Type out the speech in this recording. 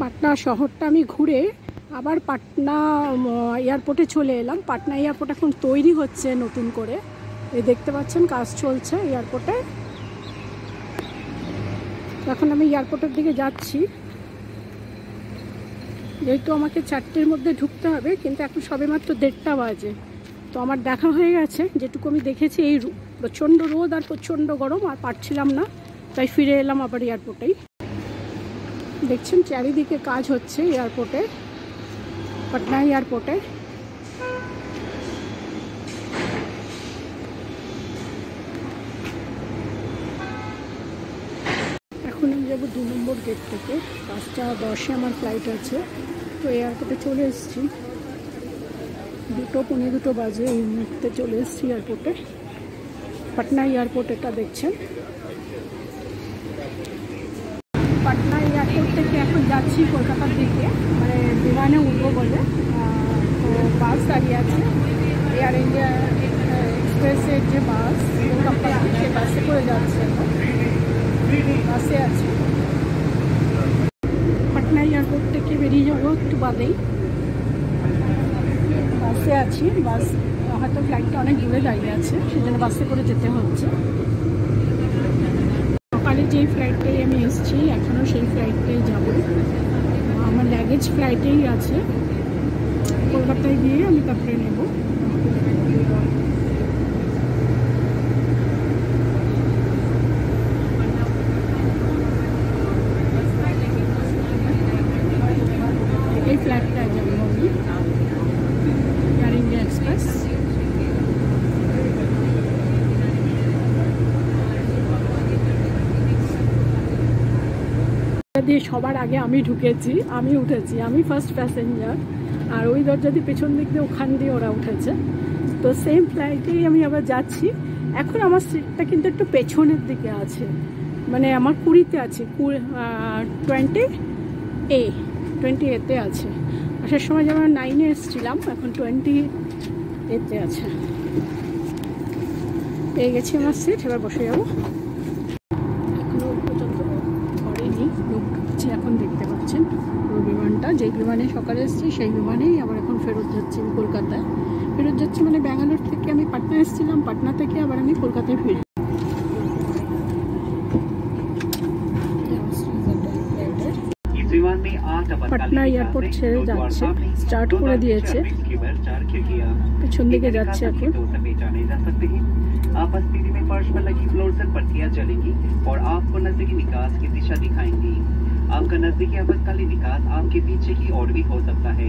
পাটনা শহরটা আমি ঘুরে আবার পাটনা এয়ারপোর্টে চলে এলাম। পাটনা এয়ারপোর্ট এখন তৈরি হচ্ছে নতুন করে, এই দেখতে পাচ্ছেন কাজ চলছে এয়ারপোর্টে। এখন আমি এয়ারপোর্টের দিকে যাচ্ছি, যেহেতু আমাকে 4টের মধ্যে ঢুকতে হবে, কিন্তু এখন সবেমাত্র 1:30 বাজে। তো আমার দেখা হয়ে গেছে, যেটুকু আমি দেখেছি এই প্রচণ্ড রোদ আর প্রচণ্ড গরম, আর পারছিলাম না, তাই ফিরে এলাম আবার এয়ারপোর্টেই। দেখছেন চারিদিকে কাজ হচ্ছে এয়ারপোর্টে, পাটনা এয়ারপোর্টে। এখন আমি যাবো 2 নম্বর গেট থেকে, 5:10-এ আমার ফ্লাইট আছে। তো এয়ারপোর্টে চলে এসেছি, 2:15 বাজে, এই মুহূর্তে চলে এসেছি এয়ারপোর্টে। পাটনা এয়ারপোর্ট এটা দেখছেন। পাটনা এয়ারপোর্ট থেকে এখন যাচ্ছি কলকাতার দিকে, মানে বিমানে উঠবো বলে। তো বাস দাঁড়িয়ে আছে, এয়ার ইন্ডিয়া এক্সপ্রেসের যে বাস কলকাতা, সে বাসে করে যাচ্ছে। বাসে আছি, পাটনা এয়ারপোর্ট থেকে বেরিয়ে যাবো একটু বাদেই। বাসে আছি, বাস হয়তো ফ্লাইটটা অনেক দূরে দাঁড়িয়ে আছে, সেজন্য বাসে করে যেতে হচ্ছে। সকালে যেই ফ্লাইটটাই আমি এসেছি, এখনও সেই ফ্লাইটটাই যাব। আমার লাগেজ ফ্লাইটেই আছে, কলকাতায় গিয়ে আমি তারপরে নেব। এই ফ্লাইটটায় যাবো আমি, এয়ার ইন্ডিয়া এক্সপ্রেস। দিয়ে সবার আগে আমি ঢুকেছি, আমি উঠেছি, আমি ফার্স্ট প্যাসেঞ্জার। আর ওই দরজা দিয়ে পেছন দিক দিয়ে ওখান দিয়ে ওরা উঠেছে। তো সেম ফ্লাইটেই আমি আবার যাচ্ছি। এখন আমার সিটটা কিন্তু একটু পেছনের দিকে আছে, মানে আমার 20-তে আছে, 20A-তে আছে। আসার সময় যেমন 9-এ এসেছিলাম, এখন 20A-তে আছে। পেয়ে গেছি আমার সিট, এবার বসে যাবো। এখন দেখতে পাচ্ছেন পুরো বিমানটা, যেই বিমানে সকালে এসেছি সেই বিমানেই আবার এখন ফেরত যাচ্ছি কলকাতায়। ফেরত যাচ্ছি মানে ব্যাঙ্গালোর থেকে আমি পাটনা এসেছিলাম, পাটনা থেকে আবার আমি কলকাতায় ফিরি। পাটনা এয়ারপোর্ট ছেড়ে যাচ্ছে, স্টার্ট করে দিয়েছে, পিছন দিকে যাচ্ছে এখন। उपस्थिति में फर्श पर लगी फ्लोरेसेंट बत्तियां जलेंगी और आपको नजदीकी निकास की दिशा दिखाएंगी। आपका नजदीकी आपातकालीन निकास आपके पीछे की ओर भी हो सकता है।